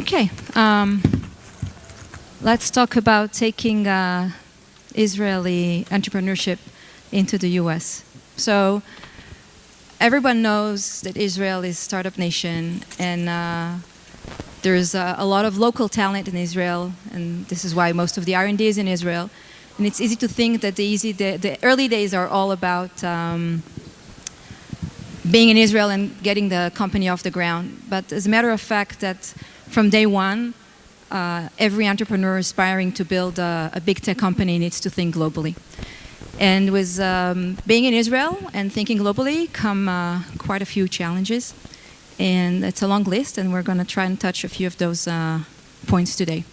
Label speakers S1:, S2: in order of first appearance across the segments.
S1: Okay. Let's talk about taking Israeli entrepreneurship into the US. So everyone knows that Israel is a startup nation, and there's a lot of local talent in Israel, and this is why most of the R&D is in Israel. And it's easy to think that the early days are all about being in Israel and getting the company off the ground. But as a matter of fact, that from day one, every entrepreneur aspiring to build a big tech company needs to think globally. And with being in Israel and thinking globally come quite a few challenges. And it's a long list, and we're going to try and touch a few of those points today.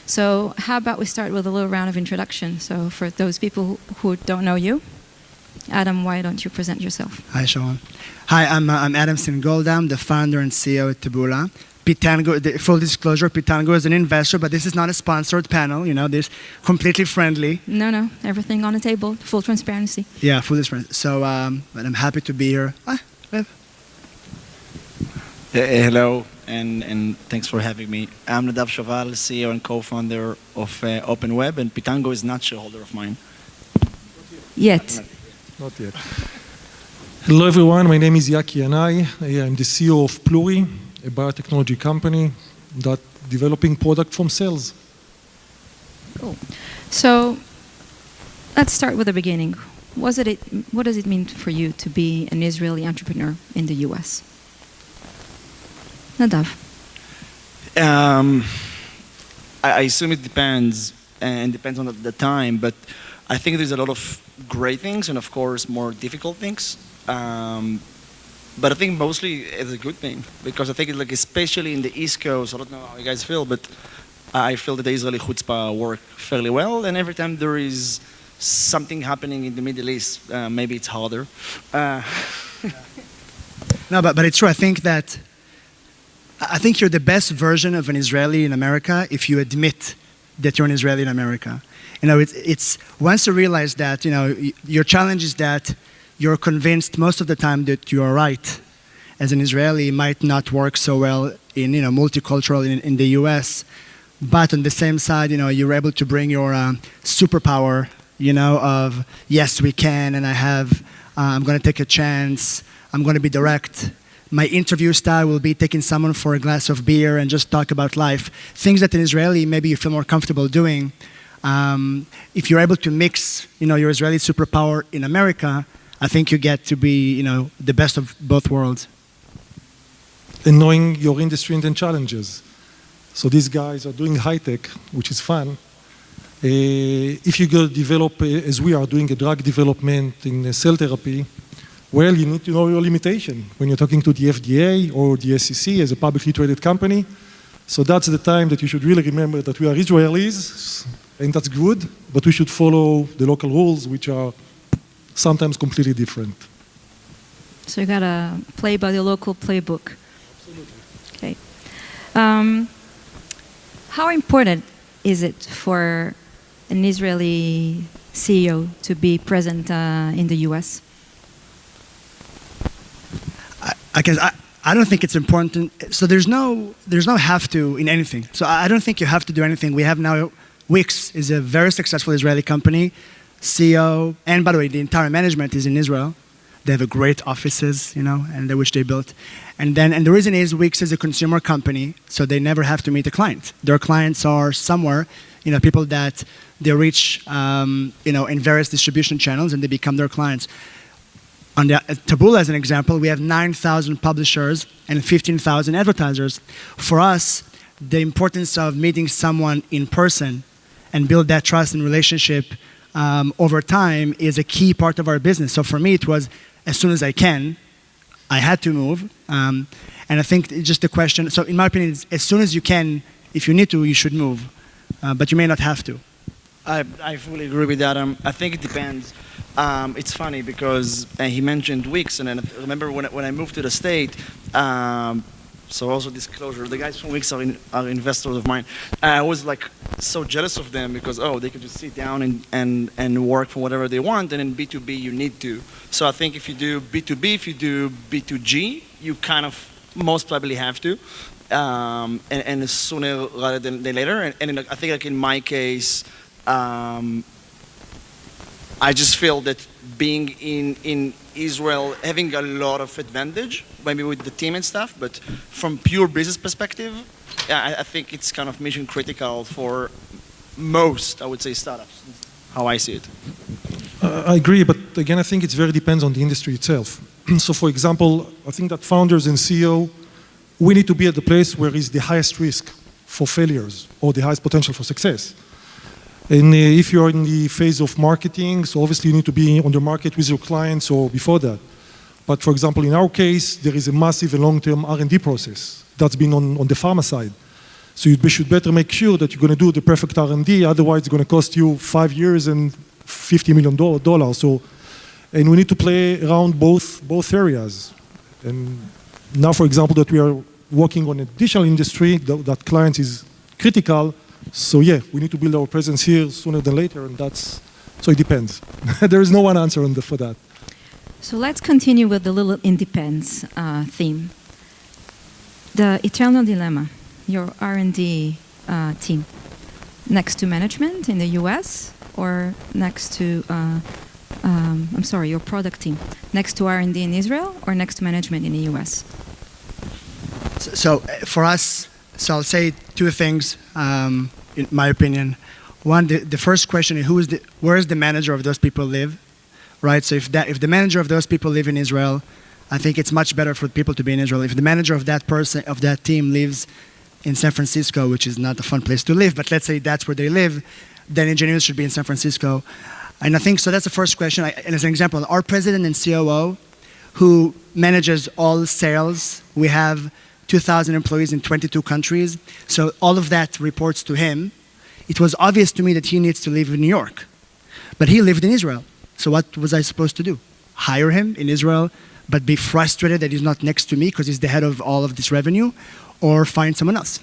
S1: So how about we start with a little round of introduction. So for those people who don't know you, Adam, why don't you present yourself?
S2: Hi, Sharon. Hi, I'm Adam Singolda. I'm the founder and CEO at Taboola. Pitango, full disclosure, Pitango is an investor, but this is not a sponsored panel. You know, this completely friendly.
S1: No, everything on the table, full transparency.
S2: Yeah, full transparency. So, but I'm happy to be here.
S3: Hello, and thanks for having me. I'm Nadav, Shoval, CEO and co-founder of OpenWeb, and Pitango is not shareholder of mine.
S1: Yet.
S4: Not yet. Hello, everyone. My name is Yaky, Yanay. I'm the CEO of Pluri, a biotechnology company that developing product from cells.
S1: Cool. So let's start with the beginning. What does it mean for you to be an Israeli entrepreneur in the US? Nadav.
S3: I assume it depends, and depends on the time, but I think there's a lot of great things and, of course, more difficult things. But I think mostly it's a good thing, because I think, like, especially in the East Coast, I don't know how you guys feel, but I feel that the Israeli chutzpah work fairly well, and every time there is something happening in the Middle East, maybe it's harder.
S2: No, but it's true. I think you're the best version of an Israeli in America if you admit that you're an Israeli in America. You know, it's once you realize that, you know, your challenge is that you're convinced most of the time that you are right. As an Israeli, it might not work so well in, you know, multicultural in the US. But on the same side, you know, you're able to bring your superpower, you know, of yes, we can, and I'm going to take a chance. I'm going to be direct. My interview style will be taking someone for a glass of beer and just talk about life. Things that an Israeli maybe you feel more comfortable doing. If you're able to mix, you know, your Israeli superpower in America, I think you get to be, you know, the best of both worlds.
S4: And knowing your industry and the challenges. So these guys are doing high tech, which is fun. If you go develop, as we are doing a drug development in cell therapy, well, you need to know your limitation when you're talking to the FDA or the SEC as a publicly traded company. So that's the time that you should really remember that we are Israelis, and that's good, but we should follow the local rules, which are sometimes completely different.
S1: So you gotta play by the local playbook.
S4: Absolutely.
S1: Okay. How important is it for an Israeli CEO to be present in the US?
S2: I don't think it's important. So there's no have to in anything. So I don't think you have to do anything. We have now, Wix is a very successful Israeli company, CEO, and by the way, the entire management is in Israel. They have a great offices, you know, and which they built. And the reason is Wix is a consumer company, so they never have to meet a client. Their clients are somewhere, you know, people that they reach, you know, in various distribution channels, and they become their clients. On the Taboola, as an example, we have 9,000 publishers and 15,000 advertisers. For us, the importance of meeting someone in person and build that trust and relationship over time is a key part of our business. So for me, it was as soon as I can, I had to move. And I think it's just a question. So in my opinion, it's as soon as you can, if you need to, you should move. But you may not have to.
S3: I fully agree with that. I think it depends. It's funny because he mentioned Wix, and I remember when I moved to the state, so also disclosure, the guys from Wix are investors of mine. I was like so jealous of them because, they could just sit down and work for whatever they want, and in B2B you need to. So I think if you do B2B, if you do B2G, you kind of most probably have to, and sooner rather than later. And I think, like in my case, I just feel that being in Israel, having a lot of advantage, maybe with the team and stuff, but from pure business perspective, I think it's kind of mission critical for most, I would say, startups, how I see it.
S4: I agree, but again, I think it very depends on the industry itself. So for example, I think that founders and CEO, we need to be at the place where is the highest risk for failures or the highest potential for success. And if you're in the phase of marketing, so obviously you need to be on the market with your clients or before that. But for example, in our case, there is a massive and long-term R&D process that's been on the pharma side. So you should better make sure that you're going to do the perfect R&D, otherwise it's going to cost you 5 years and $50 million. So, and we need to play around both areas. And now, for example, that we are working on a digital industry, that client is critical. So yeah, we need to build our presence here sooner than later, and so it depends. There is no one answer for that.
S1: So let's continue with the little independence theme. The eternal dilemma, your R&D team, next to management in the US or next to, your product team, next to R&D in Israel or next to management in the US?
S2: So for us, I'll say two things, in my opinion. One, the first question is where is the manager of those people live, right? So if the manager of those people live in Israel, I think it's much better for people to be in Israel. If the manager of that person, of that team lives in San Francisco, which is not a fun place to live, but let's say that's where they live, then engineers should be in San Francisco. And I think, so that's the first question. And as an example, our president and COO, who manages all sales, we have 2,000 employees in 22 countries. So all of that reports to him. It was obvious to me that he needs to live in New York. But he lived in Israel. So what was I supposed to do? Hire him in Israel, but be frustrated that he's not next to me because he's the head of all of this revenue, or find someone else?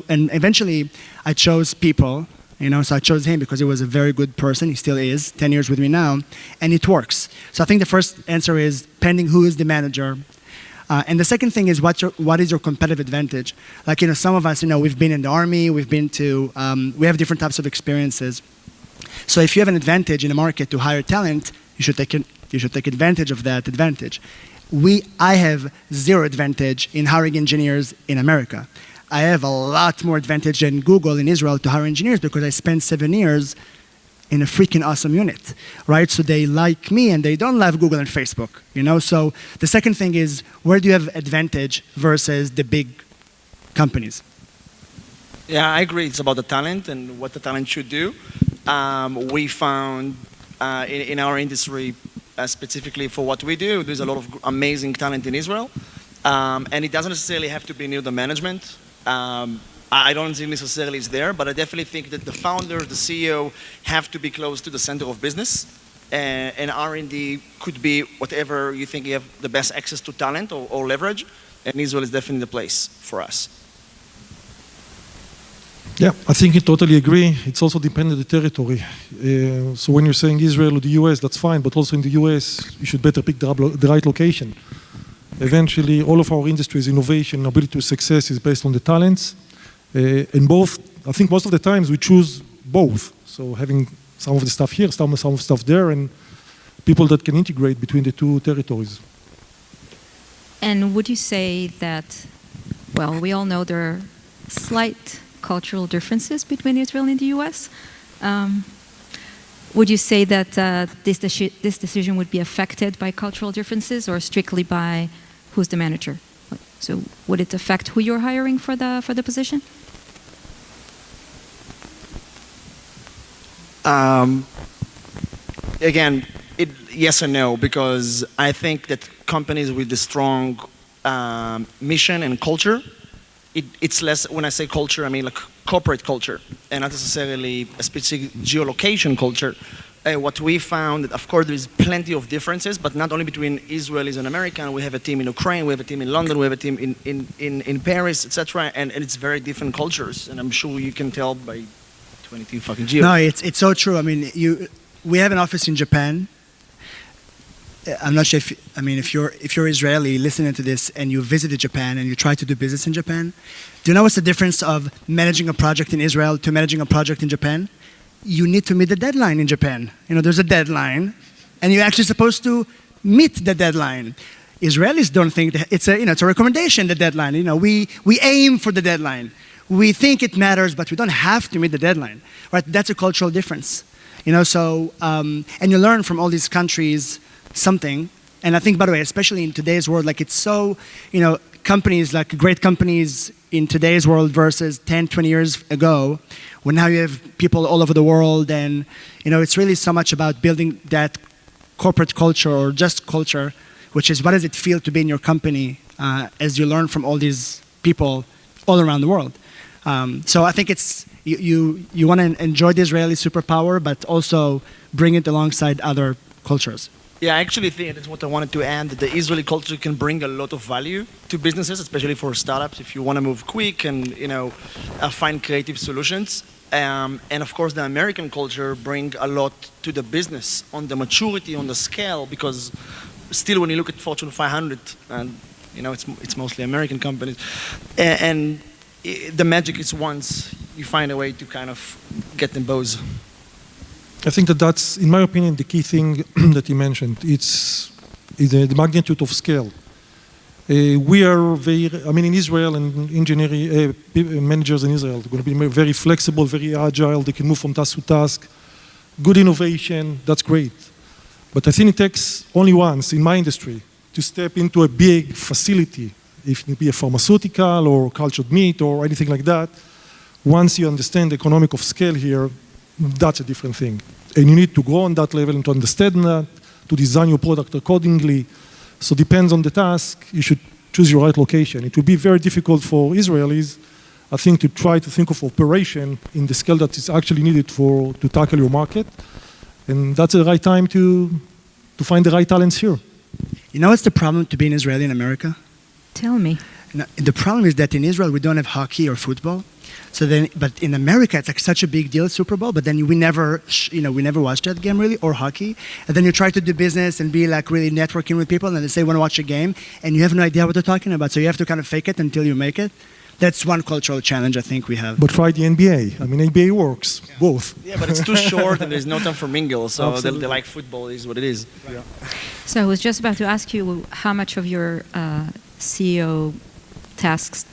S2: And eventually, I chose people. So I chose him because he was a very good person. He still is, 10 years with me now, and it works. So I think the first answer is pending who is the manager. And the second thing is what is your competitive advantage? Like, some of us, we've been in the army, we have different types of experiences. So if you have an advantage in the market to hire talent, you should take advantage of that advantage. I have zero advantage in hiring engineers in America. I have a lot more advantage than Google in Israel to hire engineers because I spent 7 years in a freaking awesome unit, right? So they like me and they don't love Google and Facebook, So the second thing is, where do you have advantage versus the big companies?
S3: Yeah, I agree. It's about the talent and what the talent should do. We found in our industry, specifically for what we do, there's a lot of amazing talent in Israel. And it doesn't necessarily have to be near the management. I don't think necessarily it's there, but I definitely think that the founder, the CEO, have to be close to the center of business. And R&D could be whatever you think you have the best access to talent or leverage. And Israel is definitely the place for us.
S4: Yeah, I think I totally agree. It's also dependent on the territory. So when you're saying Israel or the US, that's fine, but also in the US, you should better pick the right location. Eventually, all of our industries, innovation, ability to success is based on the talents. And both, I think most of the times we choose both. So having some of the stuff here, some of the stuff there, and people that can integrate between the two territories.
S1: And would you say that, we all know there are slight cultural differences between Israel and the US. Would you say that this decision would be affected by cultural differences or strictly by who's the manager? So would it affect who you're hiring for the position?
S3: Again, yes and no, because I think that companies with a strong mission and culture, it's less, when I say culture, I mean like corporate culture, and not necessarily a specific geolocation culture. What we found, that of course there is plenty of differences, but not only between Israelis and Americans. We have a team in Ukraine, we have a team in London, we have a team in Paris, etc. And it's very different cultures, and I'm sure you can tell by 22 fucking geos.
S2: No, it's so true. I mean, we have an office in Japan. I'm not sure if you're Israeli listening to this and you visited Japan and you try to do business in Japan, do you know what's the difference of managing a project in Israel to managing a project in Japan? You need to meet the deadline in Japan. There's a deadline, and you're actually supposed to meet the deadline. Israelis don't think that it's a recommendation, the deadline. We aim for the deadline. We think it matters, but we don't have to meet the deadline, right? That's a cultural difference, and you learn from all these countries something. And I think, by the way, especially in today's world, like it's so, companies, like great companies in today's world versus 10, 20 years ago, when now you have people all over the world, and, it's really so much about building that corporate culture or just culture, which is what does it feel to be in your company as you learn from all these people all around the world. So I think it's, you want to enjoy the Israeli superpower, but also bring it alongside other cultures.
S3: Yeah, I actually think that's what I wanted to add, that the Israeli culture can bring a lot of value to businesses, especially for startups, if you want to move quick and, find creative solutions. And of course, the American culture bring a lot to the business on the maturity, on the scale, because still when you look at Fortune 500, and, it's mostly American companies, and the magic is once you find a way to kind of get them both.
S4: I think that's, in my opinion, the key thing that you mentioned. It's the magnitude of scale. We are in Israel, and engineering managers in Israel are going to be very flexible, very agile. They can move from task to task. Good innovation, that's great. But I think it takes only once in my industry to step into a big facility, if it be a pharmaceutical or cultured meat or anything like that. Once you understand the economic of scale here, that's a different thing. And you need to go on that level and to understand that, to design your product accordingly. So depends on the task, you should choose your right location. It will be very difficult for Israelis, I think, to try to think of operation in the scale that is actually needed to tackle your market. And that's the right time to find the right talents here.
S2: You know what's the problem to be an Israeli in America?
S1: Tell me.
S2: The problem is that in Israel we don't have hockey or football. But in America, it's like such a big deal, Super Bowl. But then we never watched that game really, or hockey. And then you try to do business and be like really networking with people, and they say want to watch a game, and you have no idea what they're talking about. So you have to kind of fake it until you make it. That's one cultural challenge I think we have.
S4: But try the NBA. NBA works both.
S3: Yeah, but it's too short, and there's no time for mingle. So they like football is what it is. Yeah.
S1: So I was just about to ask you how much of your CEO tasks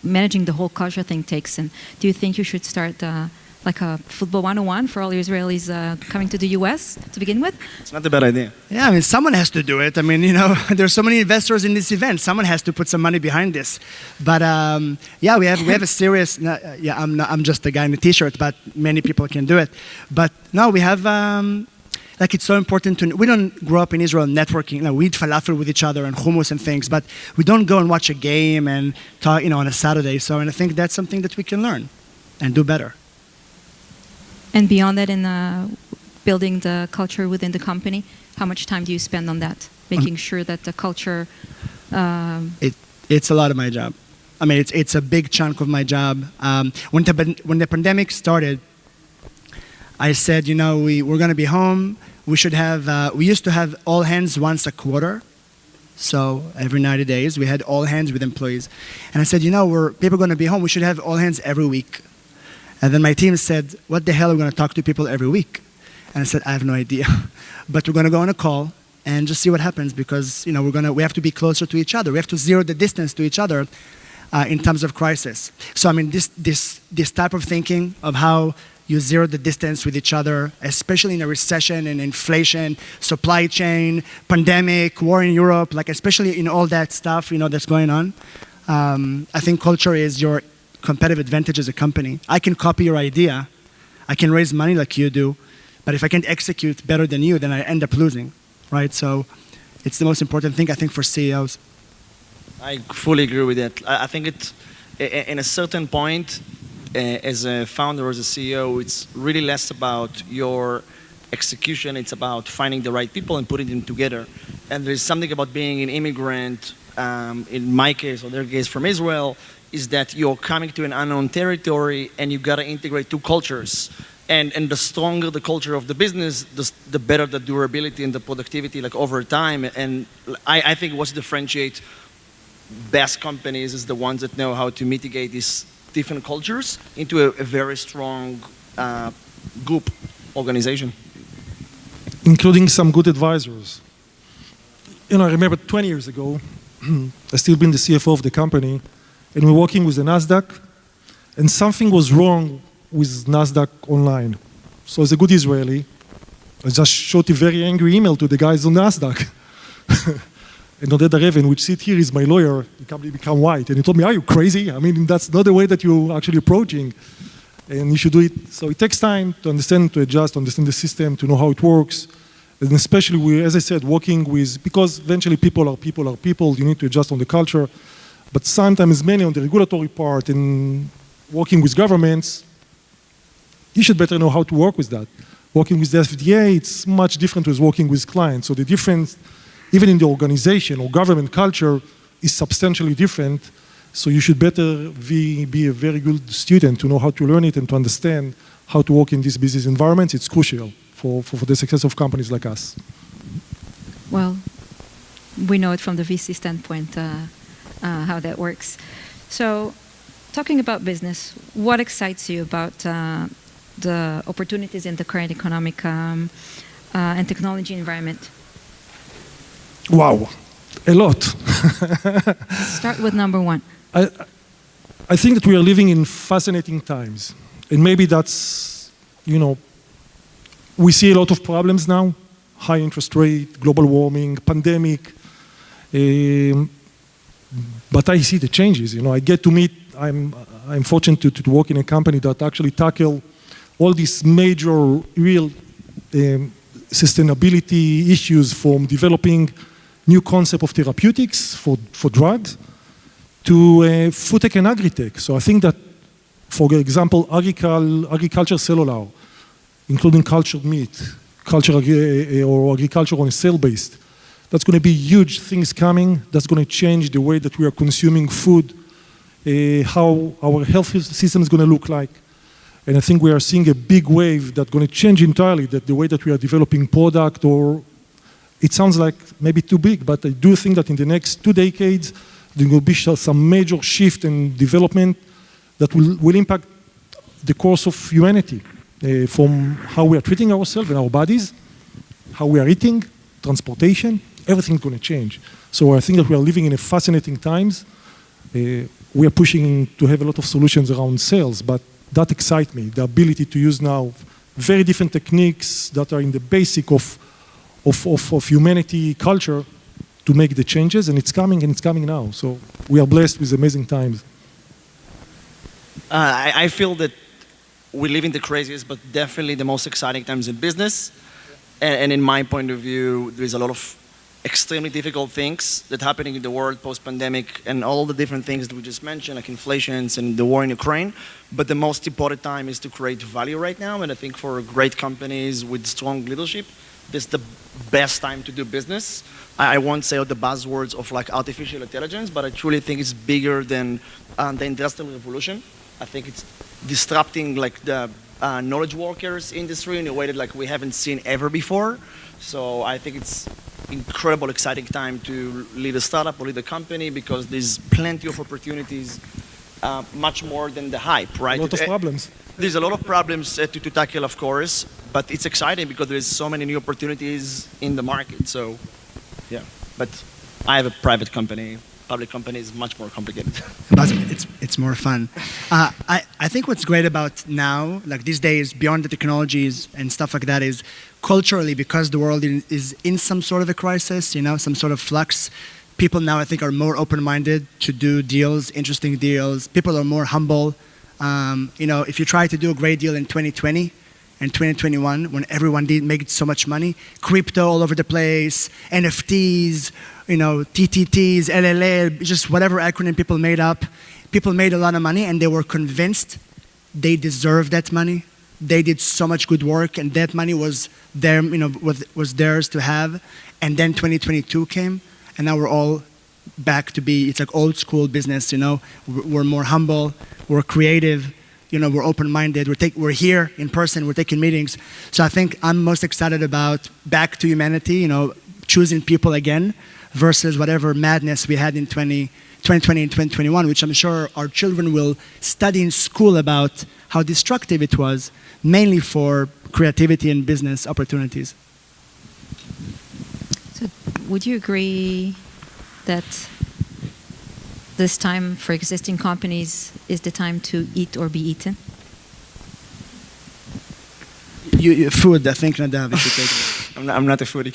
S1: managing the whole culture thing takes, and do you think you should start like a football 101 for all Israelis coming to the US to begin with?
S3: It's not a bad idea.
S2: Yeah, someone has to do it. There's so many investors in this event. Someone has to put some money behind this. But yeah, we have a serious. I'm just a guy in a t-shirt, but many people can do it. But no, we have. It's so important we don't grow up in Israel networking. We eat falafel with each other and hummus and things, but we don't go and watch a game and talk, on a Saturday. And I think that's something that we can learn and do better.
S1: And beyond that, in building the culture within the company, how much time do you spend on that, making sure that the culture?
S2: It's a lot of my job. It's a big chunk of my job. When the pandemic started, I said, we're going to be home. We used to have all hands once a quarter. So every 90 days, we had all hands with employees. And I said, people are going to be home. We should have all hands every week. And then my team said, what the hell are we going to talk to people every week? And I said, I have no idea. But we're going to go on a call and just see what happens, because we have to be closer to each other. We have to zero the distance to each other in times of crisis. So this type of thinking of how you zero the distance with each other, especially in a recession and inflation, supply chain, pandemic, war in Europe, especially in all that stuff, that's going on. I think culture is your competitive advantage as a company. I can copy your idea. I can raise money like you do. But if I can't execute better than you, then I end up losing, right? So it's the most important thing, I think, for CEOs.
S3: I fully agree with that. I think in a certain point, as a founder, as a CEO, it's really less about your execution. It's about finding the right people and putting them together. And there's something about being an immigrant, in my case, or their case from Israel, is that you're coming to an unknown territory and you've got to integrate two cultures. And the stronger the culture of the business, the better the durability and the productivity like over time. And I think what differentiates best companies is the ones that know how to mitigate these different cultures into a very strong group organization.
S4: Including some good advisors. You know, I remember 20 years ago, I still been the CFO of the company, and we're working with the NASDAQ, and something was wrong with NASDAQ online. So as a good Israeli, I just shot a very angry email to the guys on NASDAQ. And Nadav Reven, which sit here, is my lawyer. He company become white. And he told me, are you crazy? I mean, that's not the way that you're actually approaching. And you should do it. So it takes time to understand, to adjust, to understand the system, to know how it works. And especially, as I said, working with, because eventually people are people, you need to adjust on the culture. But sometimes many on the regulatory part and working with governments, you should better know how to work with that. Working with the FDA, it's much different with working with clients. So the difference, even in the organization or government culture, is substantially different. So you should better be a very good student to know how to learn it and to understand how to work in these business environments. It's crucial for the success of companies like us.
S1: Well, we know it from the VC standpoint, how that works. So, talking about business, what excites you about the opportunities in the current economic and technology environment?
S4: Wow, a lot.
S1: Start with number one.
S4: I think that we are living in fascinating times. And maybe that's, you know, we see a lot of problems now. High interest rate, global warming, pandemic. But I see the changes. You know, I get to meet, I'm fortunate to work in a company that actually tackle all these major real sustainability issues, from developing new concept of therapeutics for drugs to food tech and agri-tech. So I think that, for example, agriculture cellular, including cultured meat, or agriculture on a cell-based, that's going to be huge things coming. That's going to change the way that we are consuming food, how our health system is going to look like. And I think we are seeing a big wave that's going to change entirely the way that we are developing product. Or it sounds like maybe too big, but I do think that in the next 2 decades, there will be some major shift in development that will impact the course of humanity, from how we are treating ourselves and our bodies, how we are eating, transportation, everything's going to change. So I think that we are living in a fascinating times. We are pushing to have a lot of solutions around sales, but that excites me, the ability to use now very different techniques that are in the basic of humanity culture to make the changes, and it's coming now. So we are blessed with amazing times.
S3: I feel that we live in the craziest, but definitely the most exciting times in business. And in my point of view, there's a lot of extremely difficult things that are happening in the world post-pandemic, and all the different things that we just mentioned, like inflations and the war in Ukraine. But the most important time is to create value right now. And I think for great companies with strong leadership, this is the best time to do business. I won't say all the buzzwords of like artificial intelligence, but I truly think it's bigger than the industrial revolution. I think it's disrupting like the knowledge workers industry in a way that like we haven't seen ever before. So I think it's incredible, exciting time to lead a startup or lead a company, because there's plenty of opportunities, much more than the hype, right?
S4: A lot of problems.
S3: There's a lot of problems to tackle, of course, but it's exciting because there's so many new opportunities in the market. So, yeah. But I have a private company. Public company is much more complicated.
S2: But it's more fun. I think what's great about now, like these days, beyond the technologies and stuff like that, is culturally, because the world is in some sort of a crisis, you know, some sort of flux. People now, I think, are more open-minded to do deals, interesting deals. People are more humble. You know, if you try to do a great deal in 2020 and 2021, when everyone did make so much money, crypto all over the place, NFTs, you know, TTTs, LLA, just whatever acronym people made up. People made a lot of money, and they were convinced they deserved that money. They did so much good work, and that money was their, you know, was theirs to have. And then 2022 came, and now we're all back to be, it's like old school business, you know. We're more humble, we're creative, we're open-minded. We're here in person. We're taking meetings. So I think I'm most excited about back to humanity. Choosing people again versus whatever madness we had in 2020 and 2021, which I'm sure our children will study in school about how destructive it was, mainly for creativity and business opportunities.
S1: So would you agree that this time for existing companies is the time to eat or be eaten?
S2: Food, I think, Nadav, you should take it.
S3: I'm not a foodie.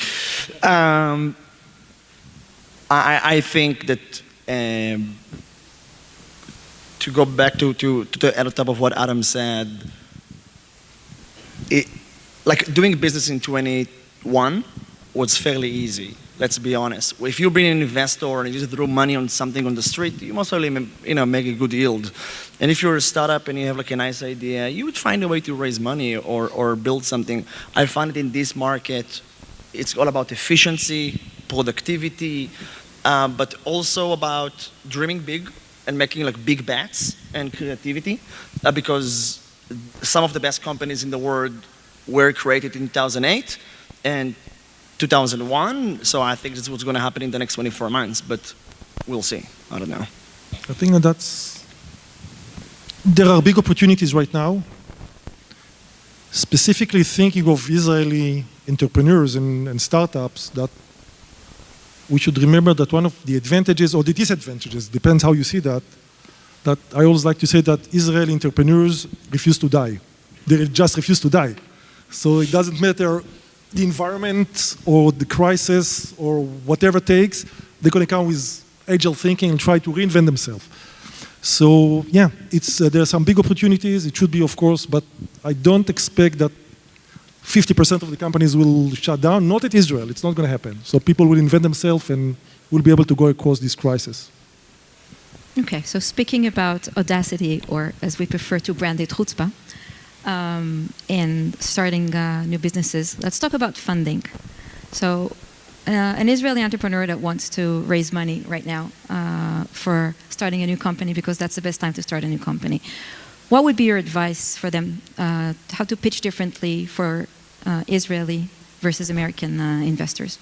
S3: I think that to go back to the top of what Adam said, doing business in 21 was fairly easy. Let's be honest. If you've been an investor and you just throw money on something on the street, you most likely make a good yield. And if you're a startup and you have a nice idea, you would find a way to raise money or build something. I find that in this market, it's all about efficiency, productivity, but also about dreaming big and making big bets and creativity, because some of the best companies in the world were created in 2008 and 2001, so I think that's what's going to happen in the next 24 months, but we'll see. I don't know.
S4: I think there are big opportunities right now, specifically thinking of Israeli entrepreneurs and startups, that we should remember that one of the advantages or the disadvantages, depends how you see that I always like to say that Israeli entrepreneurs refuse to die. They just refuse to die. So it doesn't matter the environment or the crisis or whatever it takes, they're going to come with agile thinking and try to reinvent themselves. So yeah, there are some big opportunities. It should be, of course, but I don't expect that 50% of the companies will shut down. Not at Israel. It's not going to happen. So people will invent themselves and will be able to go across this crisis.
S1: Okay, so speaking about audacity, or as we prefer to brand it, chutzpah, and starting new businesses, let's talk about funding. So an Israeli entrepreneur that wants to raise money right now for starting a new company, because that's the best time to start a new company, what would be your advice for them, how to pitch differently for Israeli versus American investors?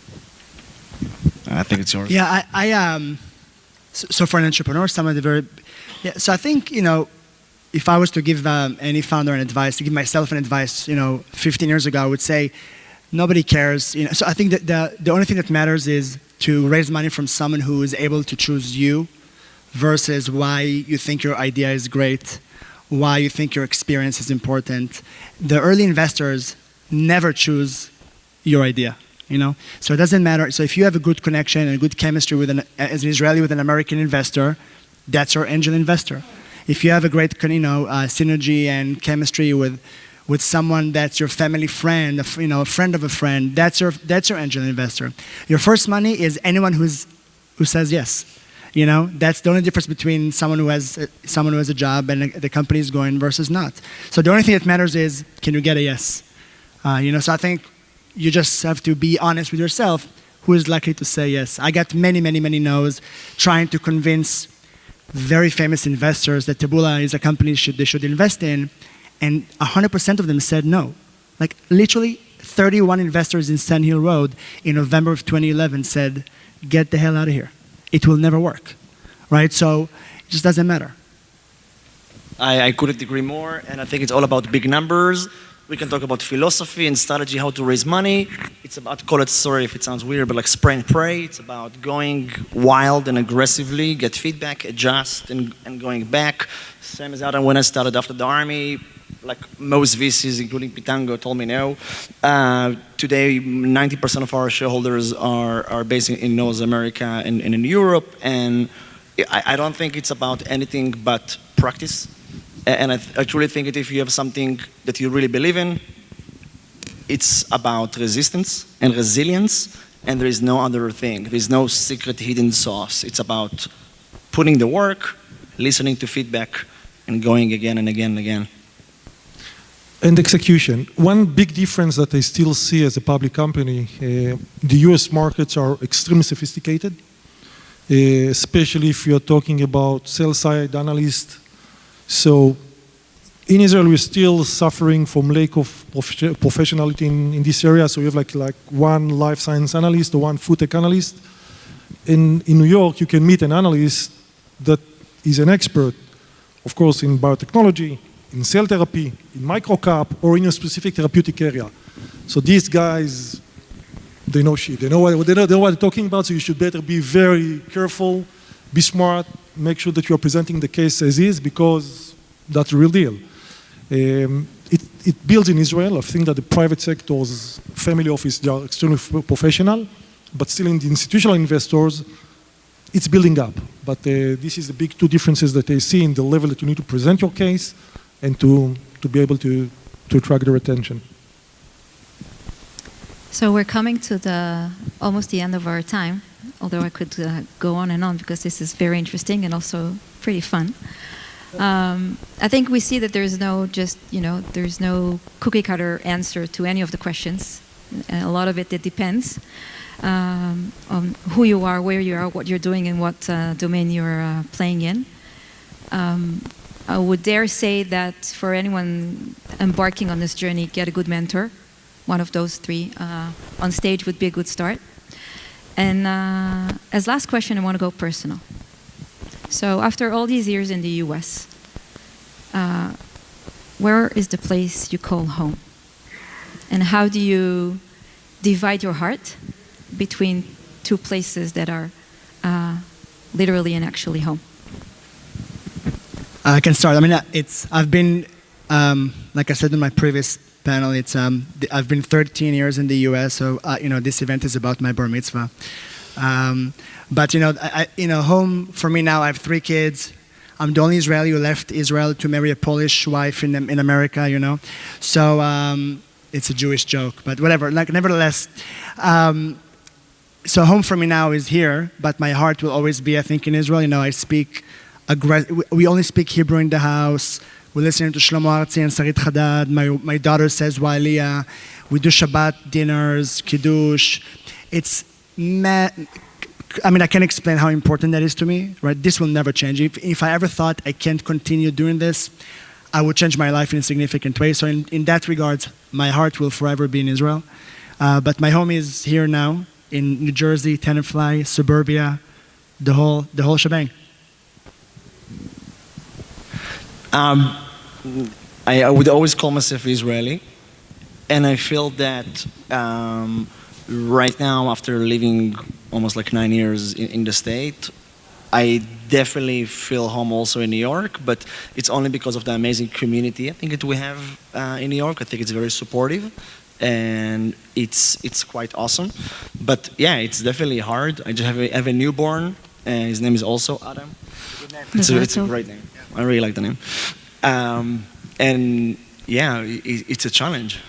S3: I think it's yours.
S2: Yeah, so for an entrepreneur, so I think, if I was to give any founder an advice, to give myself an advice, 15 years ago, I would say, nobody cares. So I think that the only thing that matters is to raise money from someone who is able to choose you versus why you think your idea is great, why you think your experience is important. The early investors never choose your idea. So it doesn't matter. So if you have a good connection and a good chemistry as an Israeli with an American investor, that's your angel investor. If you have a great synergy and chemistry with someone that's your family friend, a friend of a friend, that's your angel investor. Your first money is anyone who says yes. That's the only difference between someone who has a job and the company is going versus not. So the only thing that matters is, can you get a yes? So I think you just have to be honest with yourself, who is likely to say yes. I got many, many, many no's trying to convince very famous investors that Taboola is a company they should invest in, and 100% of them said no. Literally 31 investors in Sand Hill Road in November of 2011 said, get the hell out of here. It will never work, right? So it just doesn't matter.
S3: I couldn't agree more, and I think it's all about big numbers. We can talk about philosophy and strategy, how to raise money. It's about, call it, sorry if it sounds weird, but spray and pray. It's about going wild and aggressively, get feedback, adjust, and going back. Same as Adam when I started after the army. Most VCs, including Pitango, told me no. Today, 90% of our shareholders are based in North America and in Europe, and I don't think it's about anything but practice. And I truly think that if you have something that you really believe in, it's about resistance and resilience, and there is no other thing. There is no secret hidden sauce. It's about putting the work, listening to feedback, and going again and again and again.
S4: And execution. One big difference that I still see as a public company, the US markets are extremely sophisticated, especially if you're talking about sell-side analysts. So In Israel, we're still suffering from lack of professionality in this area. So we have like one life science analyst or one food tech analyst. In New York, you can meet an analyst that is an expert, of course, in biotechnology, in cell therapy, in microcap, or in a specific therapeutic area. So these guys, they know shit. They know what they're talking about, so you should better be very careful, be smart, make sure that you are presenting the case as is, because that's the real deal. It builds in Israel. I think that the private sector's family office, they are extremely professional, but still in the institutional investors, it's building up. But this is the big two differences that they see in the level that you need to present your case and to be able to attract their attention.
S1: So we're coming to almost the end of our time, although I could go on and on because this is very interesting and also pretty fun. I think we see that there's no cookie cutter answer to any of the questions. A lot of it depends on who you are, where you are, what you're doing, and what domain you're playing in. I would dare say that for anyone embarking on this journey, get a good mentor. One of those three on stage would be a good start. And as last question, I want to go personal. So after all these years in the US, where is the place you call home? And how do you divide your heart between two places that are literally and actually home?
S2: I can start. I mean, I've been, like I said in my previous panel, I've been 13 years in the US, so this event is about my bar mitzvah. But home for me now. I have 3 kids. I'm the only Israeli who left Israel to marry a Polish wife in America. So it's a Jewish joke, but whatever. Like, nevertheless, so home for me now is here, but my heart will always be, I think, in Israel. I speak. We only speak Hebrew in the house. We listen to Shlomo Artzi and Sarit Hadad. My daughter says Wa'aliyah. We do Shabbat dinners, Kiddush. I can't explain how important that is to me, right? This will never change. If I ever thought I can't continue doing this, I would change my life in a significant way. So in that regard, my heart will forever be in Israel. But my home is here now, in New Jersey, Tenafly, suburbia, the whole shebang.
S3: I would always call myself Israeli, and I feel that right now, after living almost like 9 years in the state, I definitely feel home also in New York, but it's only because of the amazing community I think that we have in New York. I think it's very supportive, and it's quite awesome. But yeah, it's definitely hard. I just have a newborn, and his name is also Adam. It's a great name. I really like the name. And yeah, it's a challenge.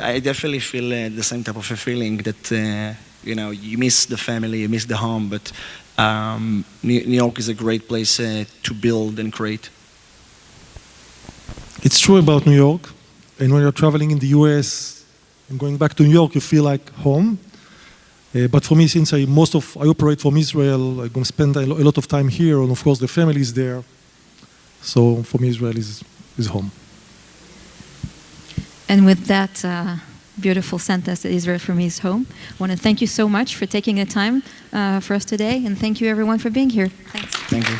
S3: I definitely feel the same type of a feeling that you miss the family, you miss the home, but New York is a great place to build and create.
S4: It's true about New York, and when you're traveling in the US and going back to New York, you feel like home. But for me, since I operate from Israel, I'm going to spend a lot of time here, and of course the family is there. So for me, Israel is home.
S1: And with that beautiful sentence, that Israel for me is home, I want to thank you so much for taking the time for us today, and thank you everyone for being here. Thanks.
S3: Thank you.